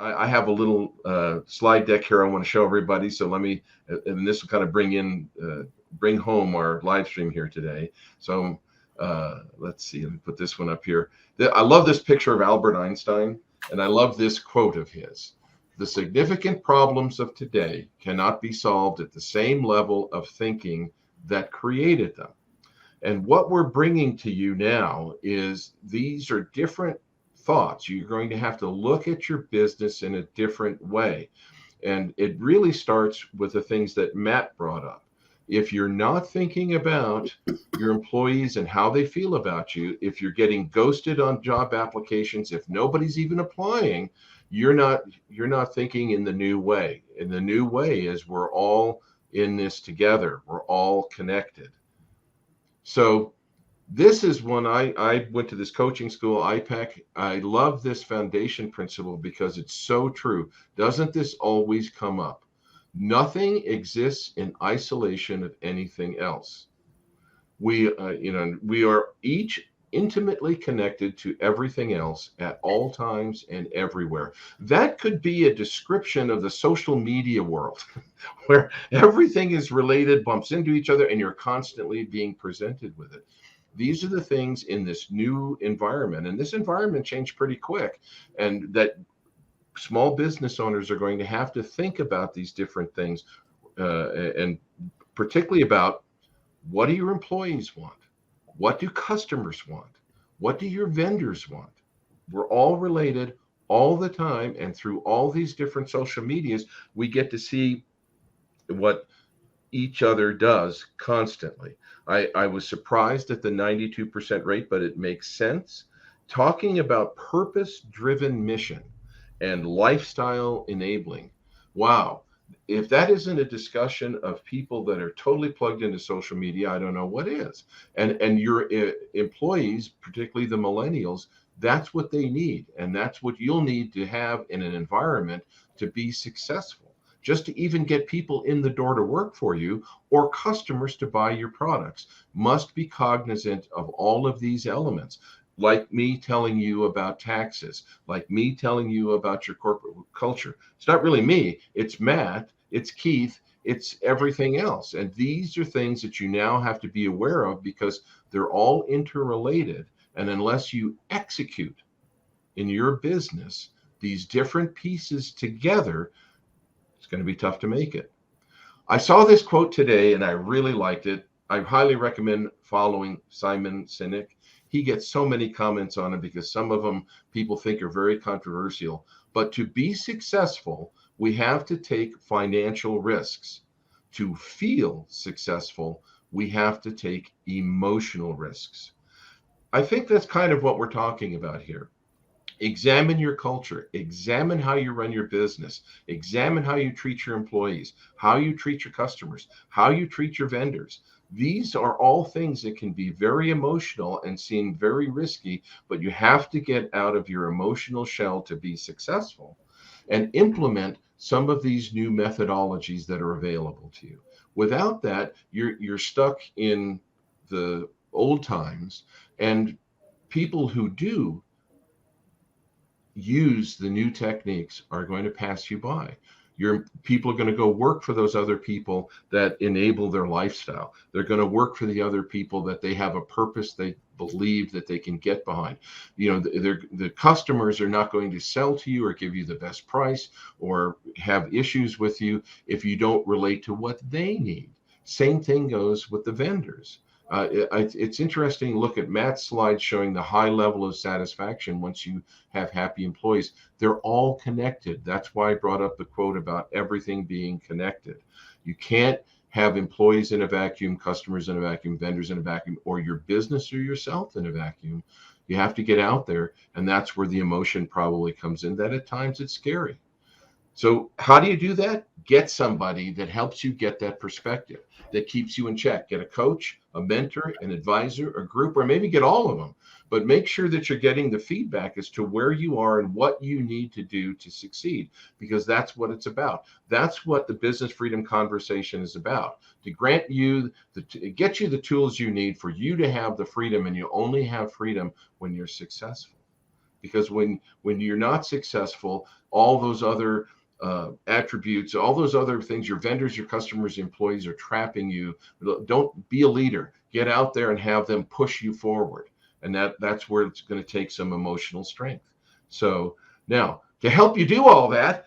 I have a little slide deck here I want to show everybody. So let me, and this will kind of bring home our live stream here today. So let's see, let me put this one up here. I love this picture of Albert Einstein, and I love this quote of his. The significant problems of today cannot be solved at the same level of thinking that created them. And what we're bringing to you now is these are different thoughts. You're going to have to look at your business in a different way. And it really starts with the things that Matt brought up. If you're not thinking about your employees and how they feel about you, if you're getting ghosted on job applications, if nobody's even applying, you're not thinking in the new way. And the new way is we're all in this together. We're all connected. So this is when I went to this coaching school, IPEC. I love this foundation principle because it's so true. Doesn't this always come up? Nothing exists in isolation of anything else. We are each intimately connected to everything else at all times and everywhere. That could be a description of the social media world where everything is related, bumps into each other, and you're constantly being presented with it. These are the things in this new environment, and this environment changed pretty quick, and that small business owners are going to have to think about these different things, and particularly about, what do your employees want? What do customers want? What do your vendors want? We're all related all the time, and through all these different social medias, we get to see what each other does constantly. I was surprised at the 92% rate, but it makes sense. Talking about purpose driven mission and lifestyle enabling. Wow. If that isn't a discussion of people that are totally plugged into social media, I don't know what is. And your employees, particularly the millennials, that's what they need. And that's what you'll need to have in an environment to be successful, just to even get people in the door to work for you or customers to buy your products. Must be cognizant of all of these elements, like me telling you about taxes, like me telling you about your corporate culture. It's not really me, it's Matt, it's Keith, it's everything else. And these are things that you now have to be aware of because they're all interrelated. And unless you execute in your business these different pieces together, it's going to be tough to make it. I saw this quote today and I really liked it. I highly recommend following Simon Sinek. He gets so many comments on it because some of them people think are very controversial. But to be successful, we have to take financial risks. To feel successful, we have to take emotional risks. I think that's kind of what we're talking about here. Examine your culture, examine how you run your business, examine how you treat your employees, how you treat your customers, how you treat your vendors. These are all things that can be very emotional and seem very risky, but you have to get out of your emotional shell to be successful and implement some of these new methodologies that are available to you. Without that, you're stuck in the old times, and people who do use the new techniques are going to pass you by. Your people are going to go work for those other people that enable their lifestyle. They're going to work for the other people that they have a purpose they believe that they can get behind. The customers are not going to sell to you or give you the best price or have issues with you if you don't relate to what they need. Same thing goes with the vendors. It's interesting to look at Matt's slide showing the high level of satisfaction once you have happy employees. They're all connected. That's why I brought up the quote about everything being connected. You can't have employees in a vacuum, customers in a vacuum, vendors in a vacuum, or your business or yourself in a vacuum. You have to get out there, and that's where the emotion probably comes in, that at times it's scary. So how do you do that? Get somebody that helps you get that perspective, that keeps you in check. Get a coach, a mentor, an advisor, a group, or maybe get all of them. But make sure that you're getting the feedback as to where you are and what you need to do to succeed, because that's what it's about. That's what the business freedom conversation is about, to grant you, get you the tools you need for you to have the freedom, and you only have freedom when you're successful. because when you're not successful, all those other attributes, all those other things, your vendors, your customers, employees are trapping you. Don't be a leader. Get out there and have them push you forward. And that's where it's going to take some emotional strength. So now, to help you do all that,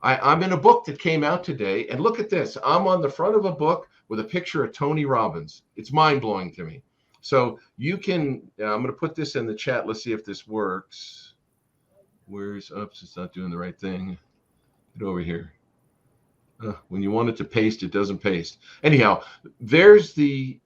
I'm in a book that came out today, and look at this. I'm on the front of a book with a picture of Tony Robbins. It's mind-blowing to me. So you can, I'm going to put this in the chat. Let's see if this works. Oops, it's not doing the right thing. Get over here. When you want it to paste, it doesn't paste. Anyhow, there's the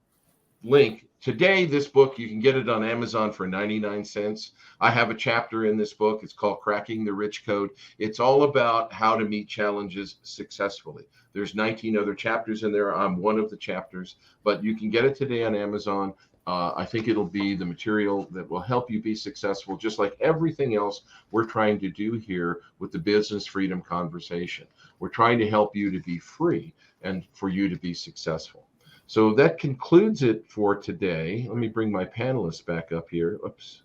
link. Today, this book, you can get it on Amazon for 99 cents. I have a chapter in this book. It's called Cracking the Rich Code. It's all about how to meet challenges successfully. There's 19 other chapters in there. I'm one of the chapters, but you can get it today on Amazon. I think it'll be the material that will help you be successful, just like everything else we're trying to do here with the business freedom conversation. We're trying to help you to be free and for you to be successful. So that concludes it for today. Let me bring my panelists back up here. Oops.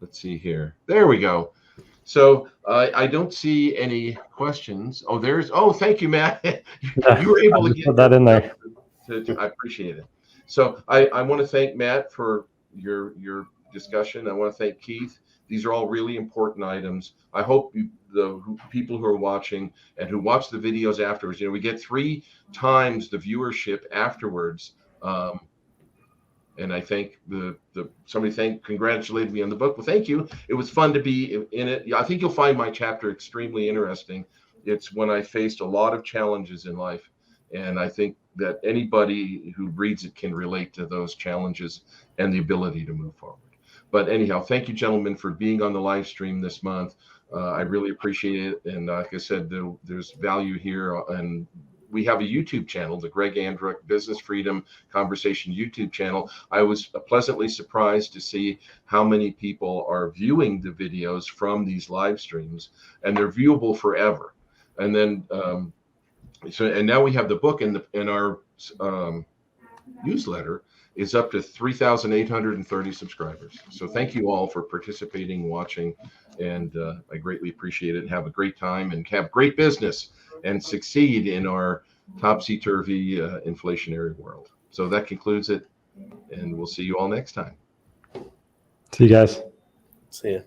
Let's see here. There we go. So I don't see any questions. Oh, thank you, Matt. You were able to get put that in there. I appreciate it. So I want to thank Matt for your discussion. I want to thank Keith. These are all really important items. I hope the people who are watching and who watch the videos afterwards, we get 3 times the viewership afterwards. And I think somebody congratulated me on the book. Well, thank you. It was fun to be in it. I think you'll find my chapter extremely interesting. It's when I faced a lot of challenges in life. And I think that anybody who reads it can relate to those challenges and the ability to move forward. But anyhow, thank you, gentlemen, for being on the live stream this month. I really appreciate it. And like I said, there's value here. And we have a YouTube channel, the Greg Andruck Business Freedom Conversation YouTube channel. I was pleasantly surprised to see how many people are viewing the videos from these live streams, and they're viewable forever. And then, and now we have the book, and our newsletter is up to 3,830 subscribers. So thank you all for participating, watching, and I greatly appreciate it. Have a great time and have great business and succeed in our topsy-turvy inflationary world. So that concludes it, and we'll see you all next time. See you guys. See ya.